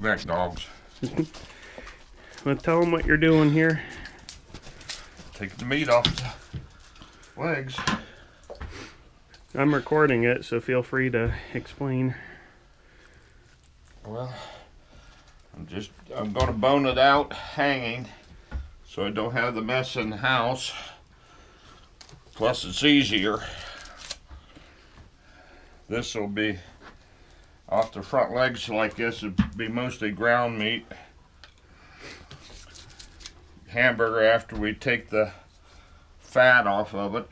Back dogs. Well, tell them what you're doing here. Take the meat off the legs. I'm recording it, so feel free to explain. Well, I'm gonna bone it out hanging so I don't have the mess in the house. Plus it's easier. This will be off the front legs like this. Would be mostly ground meat. Hamburger after we take the fat off of it.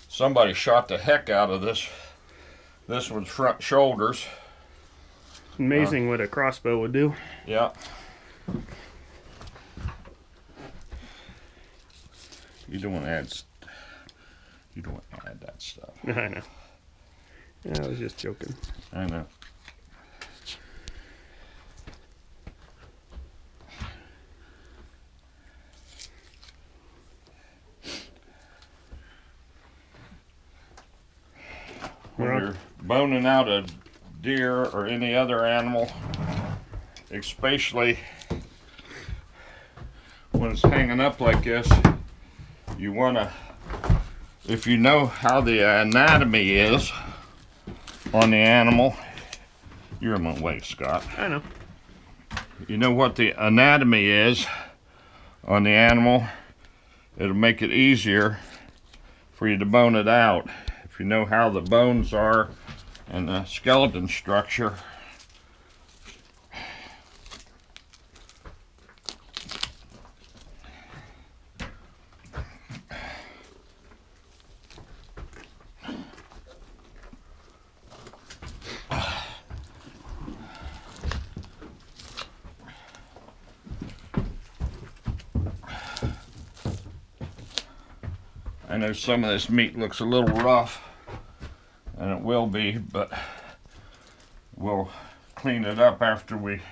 Somebody shot the heck out of this. This one's front shoulders. Amazing what a crossbow would do. Yeah. You don't want to add. You don't want to add that stuff. I know. Yeah, I was just joking. I know. When you're boning out a deer or any other animal, especially when it's hanging up like this, you want to, if you know how the anatomy is on the animal, you're in my way, Scott. I know. You know what the anatomy is on the animal, it'll make it easier for you to bone it out. If you know how the bones are and the skeleton structure. I know some of this meat looks a little rough, and it will be, but we'll clean it up after we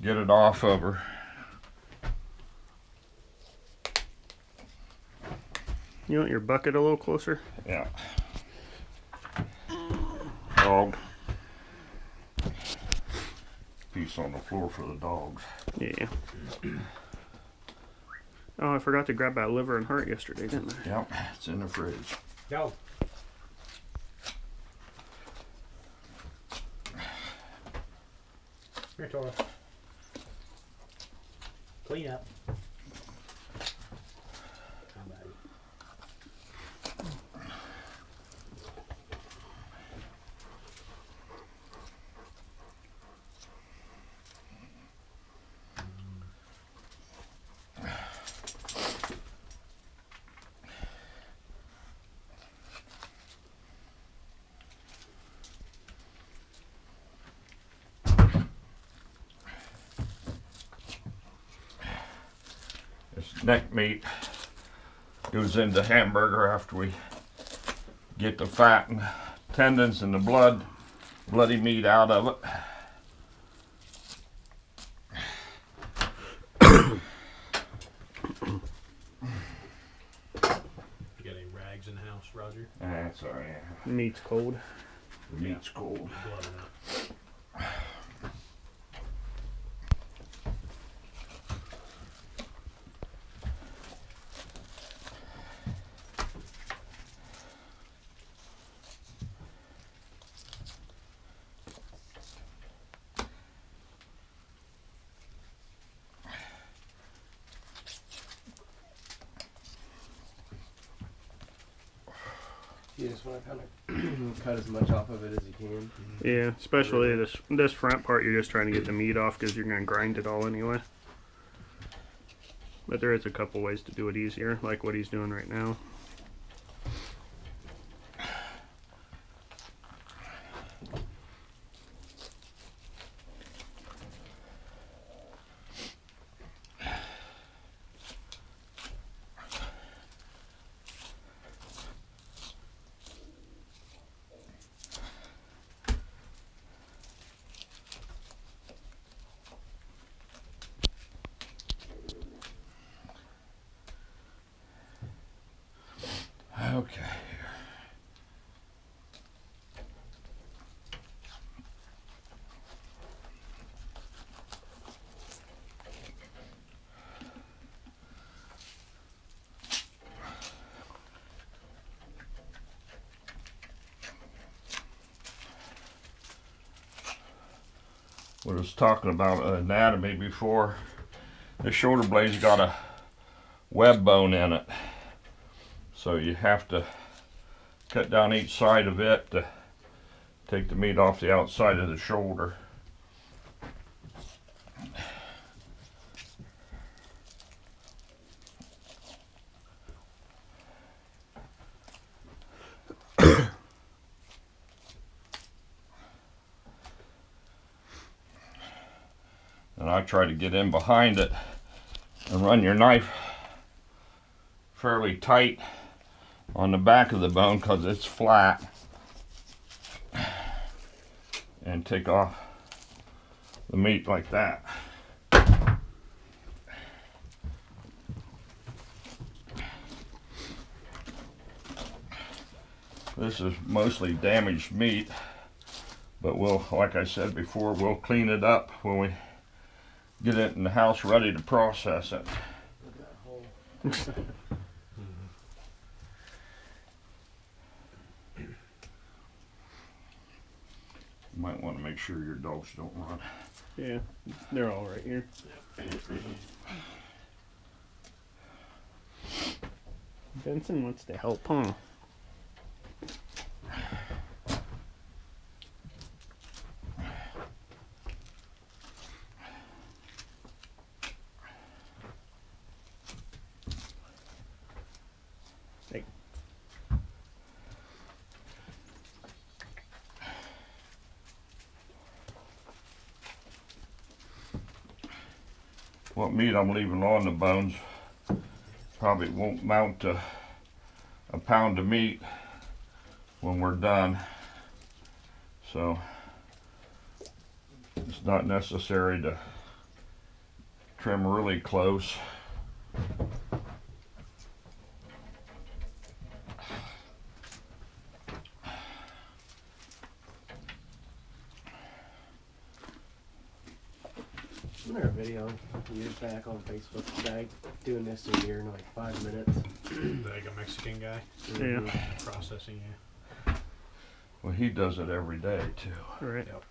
get it off of her. You want your bucket a little closer? Yeah. Dog. Piece on the floor for the dogs. Yeah. Oh, I forgot to grab that liver and heart yesterday, didn't I? Yep, it's in the fridge. Go. Here, Toro. Clean up. How about it? This neck meat goes into hamburger after we get the fat and tendons and the bloody meat out of it. You got any rags in the house, Roger? That's all right. Meat's cold. The meat's cold. Blood in it. You just want to kind of cut as much off of it as you can. Yeah, especially this front part, you're just trying to get the meat off because you're going to grind it all anyway. But there is a couple ways to do it easier, like what he's doing right now. we was talking about anatomy before. The shoulder blade's got a web bone in it, so you have to cut down each side of it to take the meat off the outside of the shoulder. And I try to get in behind it and run your knife fairly tight on the back of the bone because it's flat, and take off the meat like that. This is mostly damaged meat, but we'll, like I said before, we'll clean it up when we get it in the house ready to process it. Look at that hole. You might want to make sure your dogs don't run. Yeah, they're all right here. Benson wants to help, huh? Hey. What meat I'm leaving on the bones probably won't mount to a pound of meat when we're done, so it's not necessary to trim really close. Wasn't there a video years back on Facebook, the guy doing this in a year in like 5 minutes? Like a Mexican guy Yeah. processing, yeah. Well, he does it every day too. All right. Yep.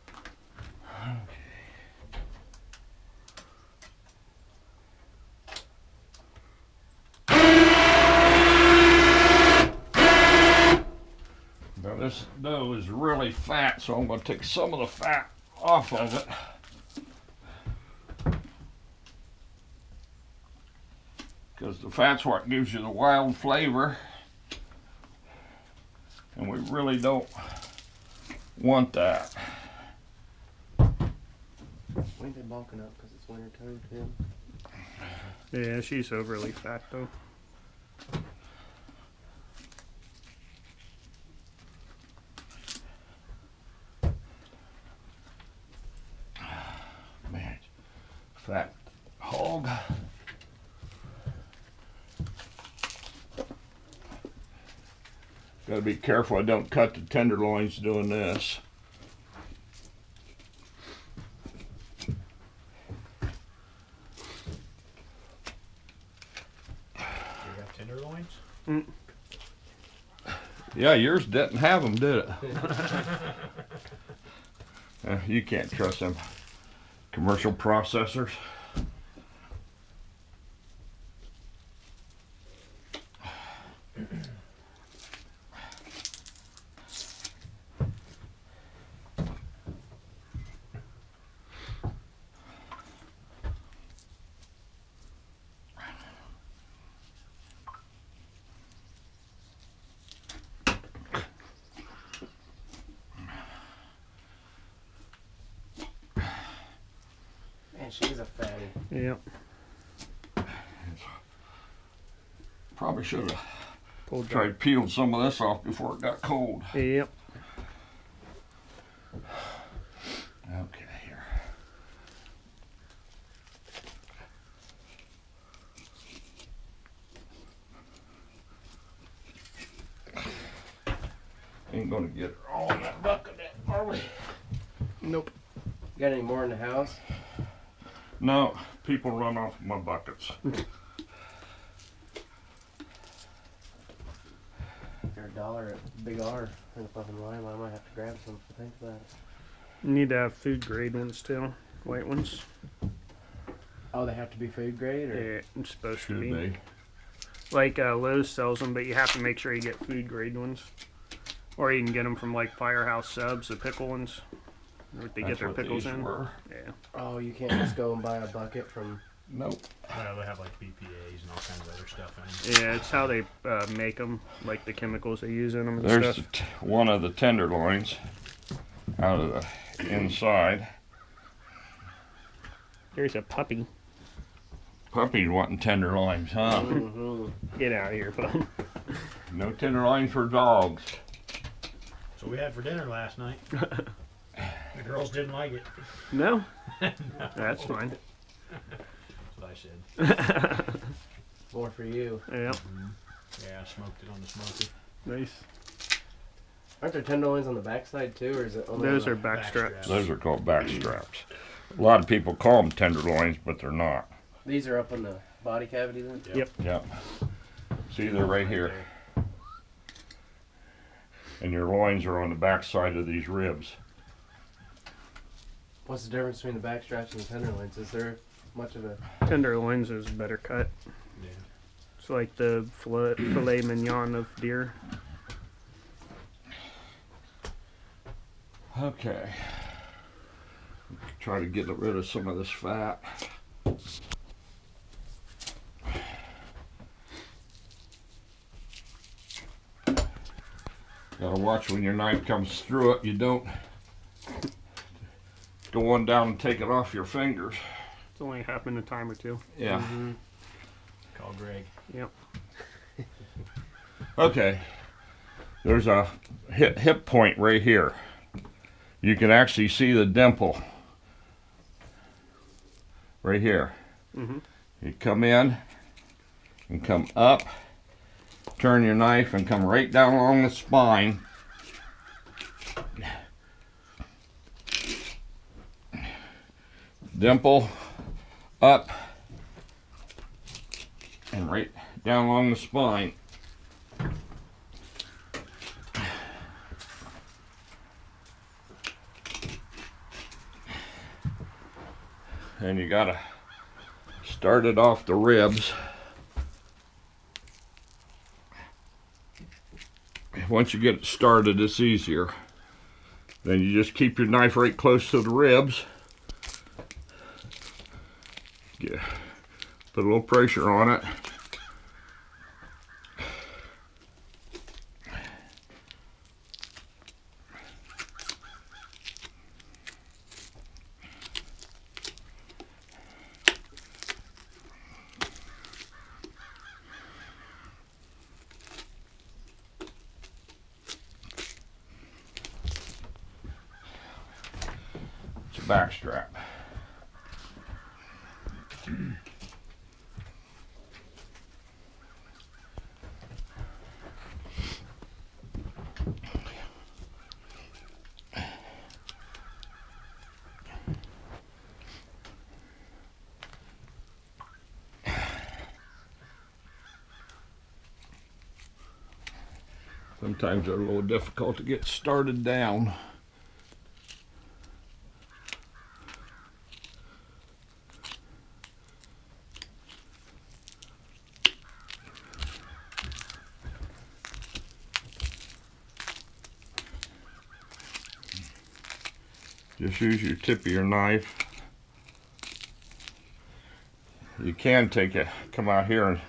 Now this dough is really fat, so I'm going to take some of the fat off of it. Because the fat's what gives you the wild flavor. And we really don't want that. Ain't they bulking up because it's winter time too? Yeah, she's overly fat though. Man, fat hog. Gotta be careful I don't cut the tenderloins doing this. Do you have tenderloins? Yeah, yours didn't have them, did it? You can't trust them commercial processors. Man, she's a fatty. Yep. Probably should have Pulled tried peeled some of this off before it got cold. that. Yep. Okay, here. Ain't gonna get her all in that bucket, are we? Nope. Got any more in the house? No, people run off my buckets. They're $1 at Big R in the fucking line. I might have to grab some to think about it. You need to have food grade ones too. white ones. Oh, they have to be food grade, or Yeah, it's supposed Should to be. be. Like Lowe's sells them, but you have to make sure you get food grade ones, or you can get them from like Firehouse Subs, the pickle ones. What they That's get their what pickles these in. were. Yeah. oh, you can't just go and buy a bucket from. Nope. Well, they have like BPA's and all kinds of other stuff in. Yeah, it's how they make them, like the chemicals they use in them and There's stuff. one of the tenderloins out of the inside. There's a puppy. Puppy's wanting tenderloins, huh? Mhm. Get out of here, bub. No tenderloins for dogs. So we had for dinner last night. The girls didn't like it. No? That's fine. That's what I said. More for you. Yeah, Yeah, I smoked it on the smoker. nice. Aren't there tenderloins on the backside too, or is it only? Those on are the... back straps. straps. Those are called back straps. A lot of people call them tenderloins, but they're not. These are up in the body cavity then. Yep. Yep. See, they're right here. And your loins are on the back side of these ribs. What's the difference between the back straps and the tenderloins? Is there much of a? Tenderloins is better cut. Yeah. It's like the filet mignon of deer. Okay. Try to get rid of some of this fat. Gotta watch when your knife comes through it, you don't go on down and take it off your fingers. It's only happened a time or two. Yeah. Mhm. Call Greg. Yep. Okay. There's a hip point right here. You can actually see the dimple right here. Mhm. You come in and come up, turn your knife and come right down along the spine. Dimple up and right down along the spine. And you gotta start it off the ribs. Once you get it started, it's easier. Then you just keep your knife right close to the ribs. Yeah, put a little pressure on it. It's a back strap. Sometimes they're a little difficult to get started down. Just use your tip of your knife. You can come out here and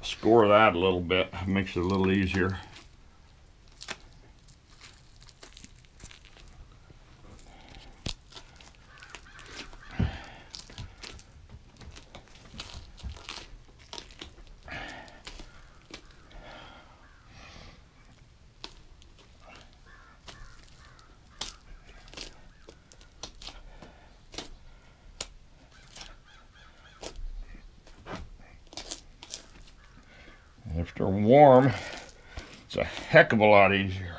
score that a little bit. Makes it a little easier. If they're warm, it's a heck of a lot easier.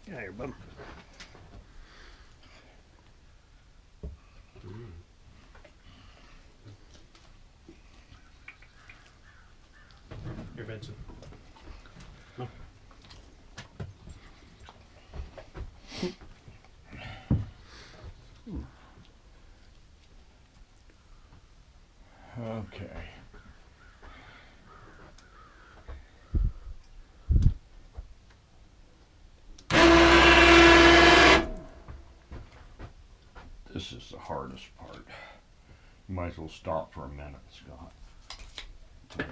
Yeah, your bum. Here, Vincent. might as well stop for a minute, Scott.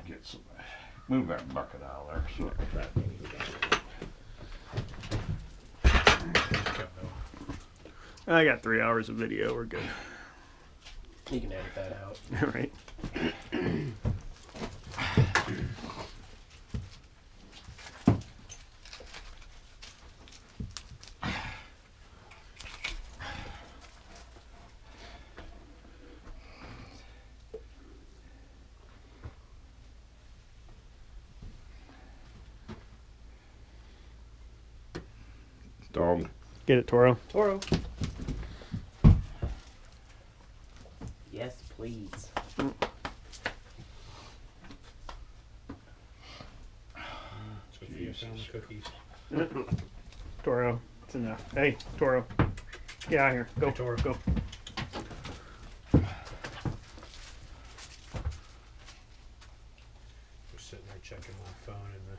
Get some. Move that bucket out of there. So that thing I got 3 hours of video. We're good. You can edit that out. All right. dog. Get it, Toro. Toro. Yes, please. Sophia found the cookies. Toro. It's enough. Hey, Toro. Get out of here. Go. Hey, Toro. Go. Was sitting there checking my phone in the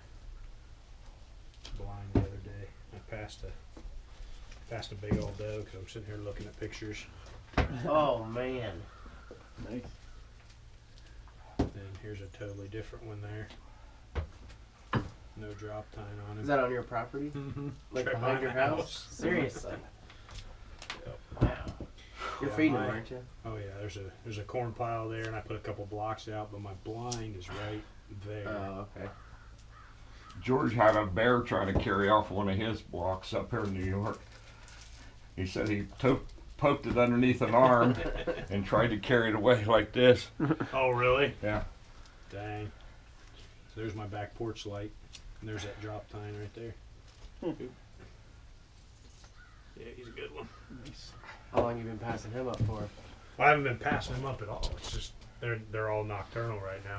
blind the other day. I passed a big old doe because I'm sitting here looking at pictures. Oh man. Nice. Then here's a totally different one there. No drop tine on him. Is that on your property? Mm-hmm. Like Right behind your behind the house? Seriously. Yep. Wow. You're Yeah, feeding my- them, aren't you? Oh yeah, there's a corn pile there, and I put a couple blocks out, but my blind is right there. Oh, okay. George had a bear trying to carry off one of his blocks up here in New York. He said he poked it underneath an arm and tried to carry it away like this. Oh really? Yeah. Dang. So there's my back porch light, and there's that drop tine right there. Yeah, he's a good one. Nice. How long you been passing him up for? I haven't been passing them up at all. It's just they're all nocturnal right now.